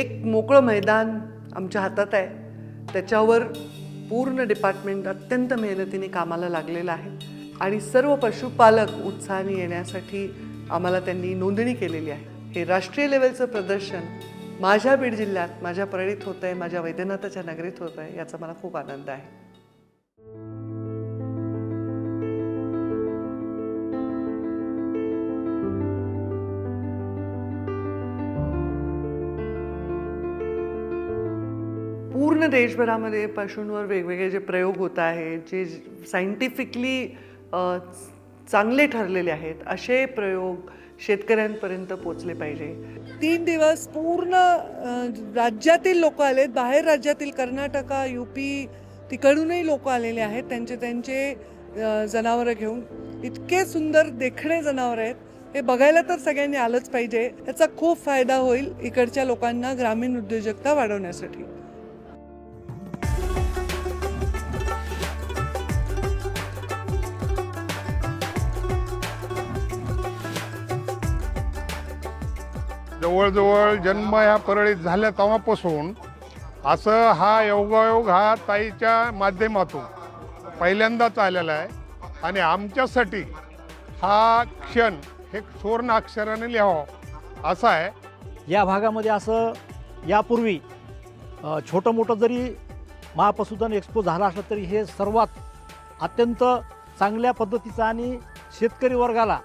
एक मोकळं मैदान आमच्या हातात आहे, त्याच्यावर पूर्ण डिपार्टमेंट अत्यंत मेहनतीने कामाला लागलेलं आहे आणि सर्व पशुपालक उत्साहाने येण्यासाठी आम्हाला त्यांनी नोंदणी केलेली आहे. हे राष्ट्रीय लेवलचं प्रदर्शन माझ्या बीड जिल्ह्यात, माझ्या परळीत होत आहे, माझ्या वैद्यनाथाच्या नगरीत होत आहे, याचा मला खूप आनंद आहे. पूर्ण देशभरामध्ये पशूंवर वेगवेगळे जे प्रयोग होत आहेत, जे सायंटिफिकली चांगले ठरलेले आहेत, असे प्रयोग शेतकऱ्यांपर्यंत पोचले पाहिजे. 3 दिवस पूर्ण राज्यातील लोक आलेत, बाहेर राज्यातील कर्नाटक, यूपी तिकडूनही लोक आलेले आहेत. त्यांचे जनावरं घेऊन इतके सुंदर देखणे जनावर आहेत. हे बघायला तर सगळ्यांनी आलंच पाहिजे. याचा खूप फायदा होईल इकडच्या लोकांना ग्रामीण उद्योजकता वाढवण्यासाठी. जवळजवळ जन्म या परळीत झाल्या तेव्हापासून असं हा योगायोग हा ताईच्या माध्यमातून पहिल्यांदाच आलेला आहे आणि आमच्यासाठी हा क्षण हे सुवर्ण अक्षराने लिहावं असा आहे. या भागामध्ये असं यापूर्वी छोटं मोठं जरी महापशुधन एक्सपो झाला असलं तरी हे सर्वात अत्यंत चांगल्या पद्धतीचं आणि शेतकरी वर्गाला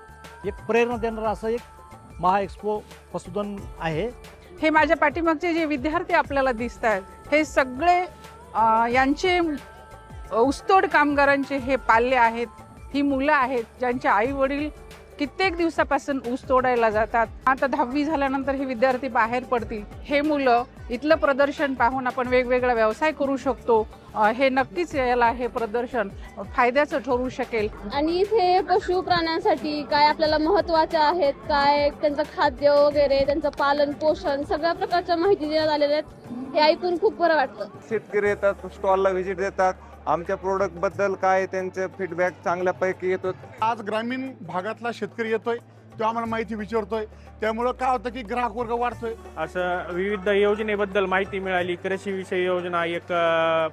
एक प्रेरणा देणारं असं एक महा एक्सपो पशुधन आहे. हे माझ्या पाठीमागचे जे विद्यार्थी आपल्याला दिसत आहेत, हे सगळे यांचे ऊसतोड कामगारांचे हे पाल्य आहेत. ही मुलं आहेत ज्यांचे आई वडील कित्येक दिवसापासून ऊस तोडायला जातात. आता 10वी झाल्यानंतर हे विद्यार्थी बाहेर पडतील. हे मुलं इथलं प्रदर्शन पाहून आपण वेगवेगळा व्यवसाय करू शकतो. हे नक्कीच याला हे प्रदर्शन फायद्याचं ठरू शकेल. आणि इथे पशु प्राण्यांसाठी काय आपल्याला महत्त्वाचे आहेत, काय त्यांचं खाद्य वगैरे, त्यांचं पालन पोषण, सगळ्या प्रकारच्या माहिती देण्यात आलेल्या आहेत. हे ऐकून खूप बरं वाटतं. शेतकरी येतात, स्टॉलला व्हिजिट देतात, आमच्या प्रोडक्ट बद्दल काय त्यांचे फीडबॅक चांगल्यापैकी येतो. आज ग्रामीण भागातला शेतकरी येतोय, तो आम्हाला माहिती विचारतोय, त्यामुळं काय होतं की ग्राहक वर्ग वाढतोय. असं विविध योजनेबद्दल माहिती मिळाली. कृषीविषयी योजना, एक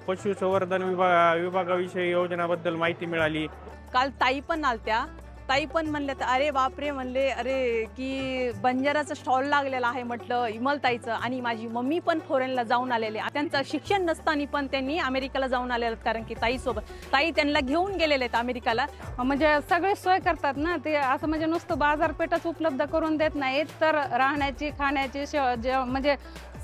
पशुसंवर्धन विभागाविषयी योजनाबद्दल माहिती मिळाली. काल ताई पण आलत्या. ताई पण म्हणले तर अरे बापरे, म्हणले अरे की बंजाराचं स्टॉल लागलेला आहे. म्हटलं इमलताईचं. आणि माझी मम्मी पण फॉरेनला जाऊन आलेले, त्यांचं शिक्षण नसताना पण त्यांनी अमेरिकाला जाऊन आलेले, कारण की ताई त्यांना घेऊन गेलेले आहेत अमेरिकाला. म्हणजे सगळे सोय करतात ना ते, असं म्हणजे नुसतं बाजारपेठच उपलब्ध करून देत नाहीत, तर राहण्याची, खाण्याची म्हणजे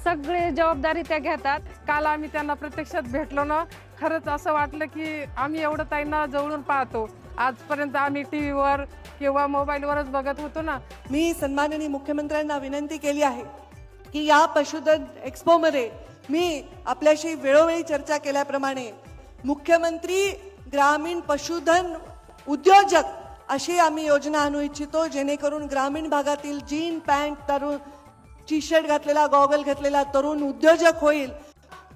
सगळे जबाबदारी त्या घेतात. काल आम्ही त्यांना प्रत्यक्षात भेटलो ना, खरंच असं वाटलं की आम्ही एवढं ताईंना जवळून पाहतो. आजपर्यंत आम्ही टीव्हीवर किंवा मोबाईलवरच बघत होतो ना. मी सन्माननीय मुख्यमंत्र्यांना विनंती केली आहे की या पशुधन एक्सपोमध्ये मी आपल्याशी वेळोवेळी चर्चा केल्याप्रमाणे मुख्यमंत्री ग्रामीण पशुधन उद्योजक अशी आम्ही योजना आणू इच्छितो, जेणेकरून ग्रामीण भागातील जीन पॅन्ट तरुण, टी शर्ट घातलेला, गॉगल घातलेला तरुण उद्योजक होईल.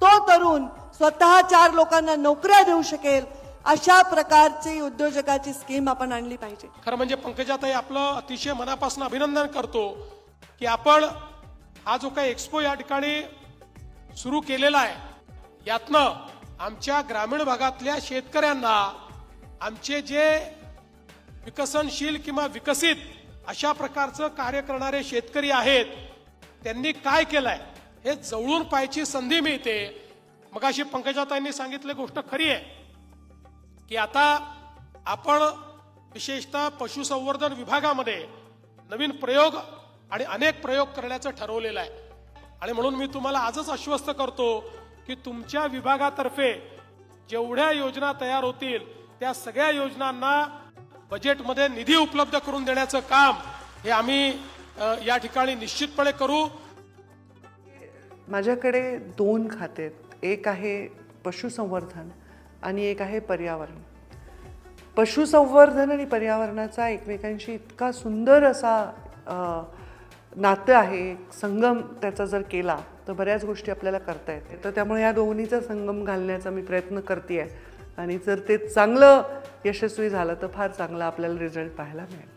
तो तरुण स्वतः 4 लोकांना नोकऱ्या देऊ शकेल, अशा प्रकारची उद्योजकाची स्कीम आपण आणली पाहिजे. खरं म्हणजे पंकजाताई, आपलं अतिशय मनापासून अभिनंदन करतो की आपण हा जो काही एक्सपो या ठिकाणी सुरू केलेला आहे, यातनं आमच्या ग्रामीण भागातल्या शेतकऱ्यांना, आमचे जे विकसनशील किंवा विकसित अशा प्रकारचं कार्य करणारे शेतकरी आहेत, त्यांनी काय केलंय हे जवळून पाहायची संधी मिळते. मगाशी पंकजाताईंनी सांगितली गोष्ट खरी आहे की आता आपण विशेषतः पशुसंवर्धन विभागामध्ये नवीन प्रयोग आणि अनेक प्रयोग करण्याचं ठरवलेलं आहे. आणि म्हणून मी तुम्हाला आजच आश्वस्त करतो की तुमच्या विभागातर्फे जेवढ्या योजना तयार होतील त्या सगळ्या योजनांना बजेटमध्ये निधी उपलब्ध करून देण्याचं काम हे आम्ही या ठिकाणी निश्चितपणे करू. माझ्याकडे 2 खाते आहेत. एक आहे पशुसंवर्धन आणि एक आहे पर्यावरण. पशुसंवर्धन आणि पर्यावरणाचा एकमेकांशी इतका सुंदर असा नातं आहे. संगम त्याचा जर केला तर बऱ्याच गोष्टी आपल्याला करता येते. तर त्यामुळे या दोन्हीचा संगम घालण्याचा मी प्रयत्न करते आहे आणि जर ते चांगलं यशस्वी झालं तर फार चांगला आपल्याला रिझल्ट पाहायला मिळेल.